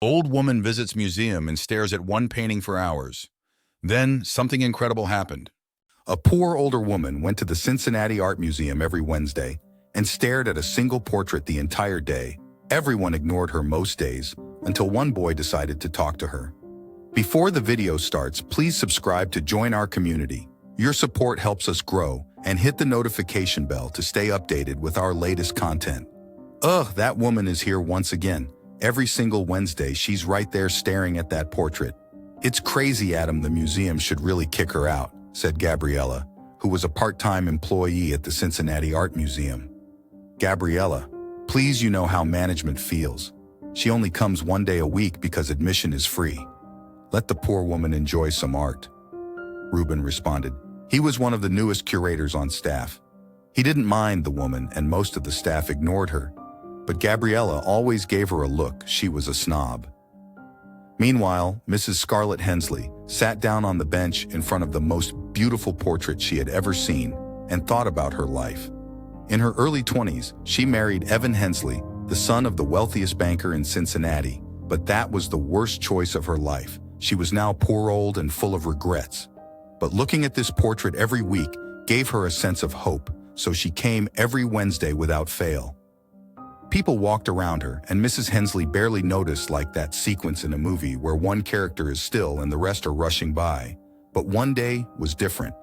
Old woman visits museum and stares at one painting for hours. Then, something incredible happened. A poor older woman went to the Cincinnati Art Museum every Wednesday and stared at a single portrait the entire day. Everyone ignored her most days until one boy decided to talk to her. Before the video starts, please subscribe to join our community. Your support helps us grow, and hit the notification bell to stay updated with our latest content. Ugh, that woman is here once again. Every single Wednesday, she's right there staring at that portrait. It's crazy, Adam. The museum should really kick her out, said Gabriella, who was a part-time employee at the Cincinnati Art Museum. Gabriella, please, you know how management feels. She only comes one day a week because admission is free. Let the poor woman enjoy some art. Ruben responded. He was one of the newest curators on staff. He didn't mind the woman, and most of the staff ignored her. But Gabriella always gave her a look. She was a snob. Meanwhile, Mrs. Scarlett Hensley sat down on the bench in front of the most beautiful portrait she had ever seen and thought about her life. In her early 20s, she married Evan Hensley, the son of the wealthiest banker in Cincinnati. But that was the worst choice of her life. She was now poor, old, and full of regrets. But looking at this portrait every week gave her a sense of hope, so she came every Wednesday without fail. People walked around her, and Mrs. Hensley barely noticed, like that sequence in a movie where one character is still and the rest are rushing by. But one day was different.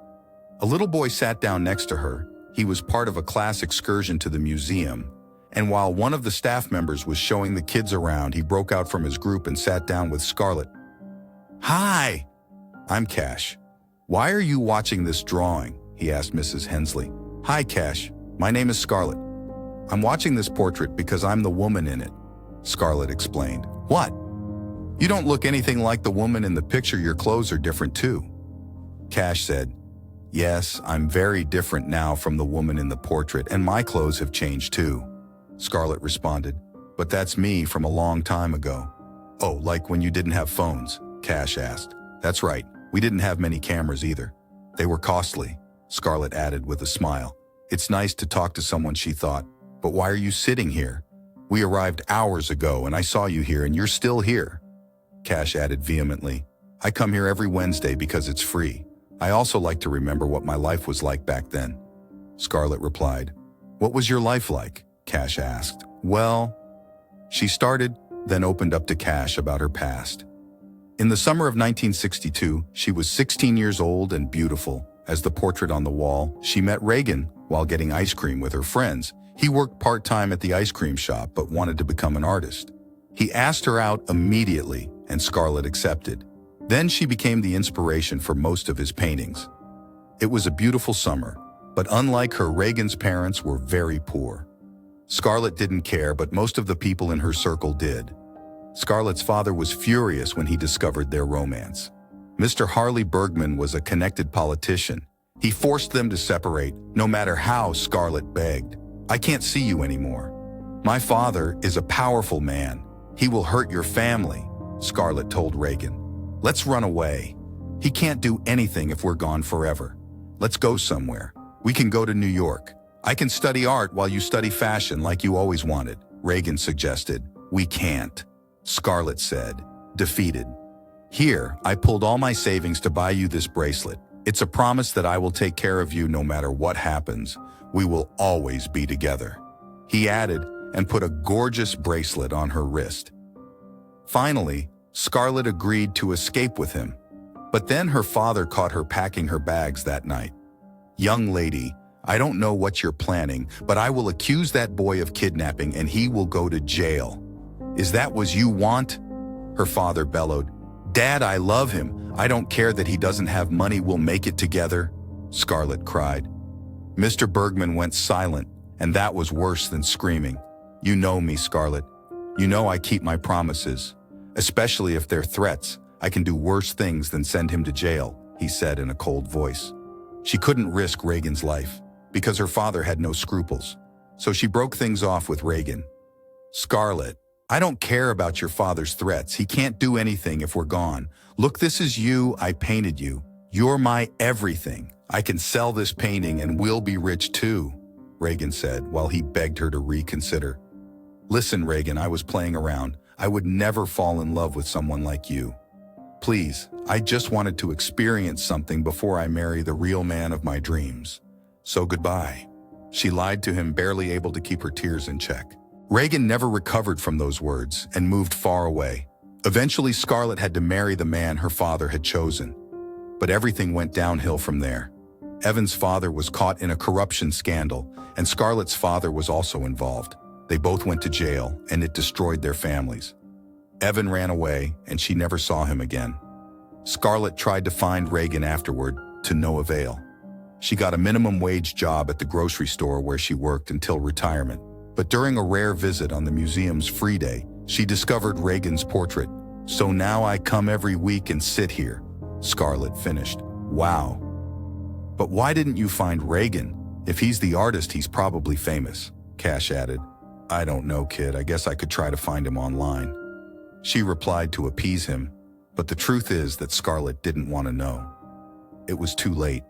A little boy sat down next to her. He was part of a class excursion to the museum, and while one of the staff members was showing the kids around, he broke out from his group and sat down with Scarlett. "Hi, I'm Cash. Why are you watching this drawing?" he asked Mrs. Hensley. "Hi, Cash. My name is Scarlett. I'm watching this portrait because I'm the woman in it," Scarlett explained. "What? You don't look anything like the woman in the picture. Your clothes are different too." Cash said, "Yes, I'm very different now from the woman in the portrait, and my clothes have changed too," Scarlett responded. "But that's me from a long time ago." "Oh, like when you didn't have phones?" Cash asked. "That's right. We didn't have many cameras either. They were costly," Scarlett added with a smile. "It's nice to talk to someone," she thought. "But why are you sitting here? We arrived hours ago and I saw you here and you're still here." Cash added vehemently, "I come here every Wednesday because it's free. I also like to remember what my life was like back then." Scarlett replied. "What was your life like?" Cash asked. "Well," she started, then opened up to Cash about her past. In the summer of 1962, she was 16 years old and beautiful. As the portrait on the wall, she met Reagan while getting ice cream with her friends. He worked part-time at the ice cream shop but wanted to become an artist. He asked her out immediately, and Scarlett accepted. Then she became the inspiration for most of his paintings. It was a beautiful summer, but unlike her, Reagan's parents were very poor. Scarlett didn't care, but most of the people in her circle did. Scarlett's father was furious when he discovered their romance. Mr. Harley Bergman was a connected politician. He forced them to separate, no matter how Scarlett begged. "I can't see you anymore. My father is a powerful man. He will hurt your family," Scarlett told Reagan. "Let's run away. He can't do anything if we're gone forever. Let's go somewhere. We can go to New York. I can study art while you study fashion like you always wanted," Reagan suggested. "We can't," Scarlett said, defeated. "Here, I pulled all my savings to buy you this bracelet. It's a promise that I will take care of you no matter what happens. We will always be together," he added, and put a gorgeous bracelet on her wrist. Finally, Scarlett agreed to escape with him. But then her father caught her packing her bags that night. "Young lady, I don't know what you're planning, but I will accuse that boy of kidnapping and he will go to jail. Is that what you want?" her father bellowed. "Dad, I love him. I don't care that he doesn't have money. We'll make it together," Scarlett cried. Mr. Bergman went silent, and that was worse than screaming. "You know me, Scarlett. You know I keep my promises. Especially if they're threats. I can do worse things than send him to jail," he said in a cold voice. She couldn't risk Reagan's life, because her father had no scruples. So she broke things off with Reagan. "Scarlett, I don't care about your father's threats. He can't do anything if we're gone. Look, this is you. I painted you. You're my everything. I can sell this painting and we'll be rich too," Reagan said while he begged her to reconsider. "Listen, Reagan, I was playing around. I would never fall in love with someone like you. Please, I just wanted to experience something before I marry the real man of my dreams. So goodbye." She lied to him, barely able to keep her tears in check. Reagan never recovered from those words and moved far away. Eventually, Scarlett had to marry the man her father had chosen. But everything went downhill from there. Evan's father was caught in a corruption scandal, and Scarlett's father was also involved. They both went to jail, and it destroyed their families. Evan ran away, and she never saw him again. Scarlett tried to find Reagan afterward, to no avail. She got a minimum wage job at the grocery store where she worked until retirement. But during a rare visit on the museum's free day, she discovered Reagan's portrait. "So now I come every week and sit here," Scarlett finished. "Wow. But why didn't you find Reagan? If he's the artist, he's probably famous," Cash added. "I don't know, kid. I guess I could try to find him online." She replied to appease him, but the truth is that Scarlett didn't want to know. It was too late.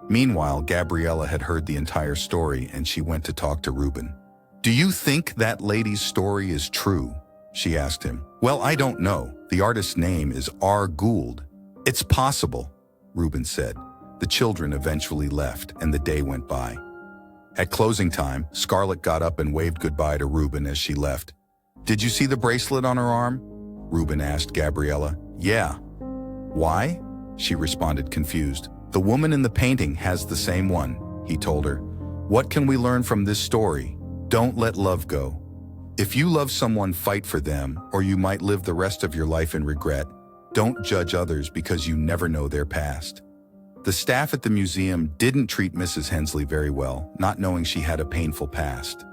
Meanwhile, Gabriella had heard the entire story and she went to talk to Ruben. "Do you think that lady's story is true?" she asked him. "Well, I don't know. The artist's name is R. Gould." "It's possible," Ruben said. The children eventually left and the day went by. At closing time, Scarlett got up and waved goodbye to Ruben as she left. "Did you see the bracelet on her arm?" Ruben asked Gabriella. "Yeah." "Why?" she responded, confused. "The woman in the painting has the same one," he told her. "What can we learn from this story? Don't let love go. If you love someone, fight for them, or you might live the rest of your life in regret. Don't judge others because you never know their past." The staff at the museum didn't treat Mrs. Hensley very well, not knowing she had a painful past.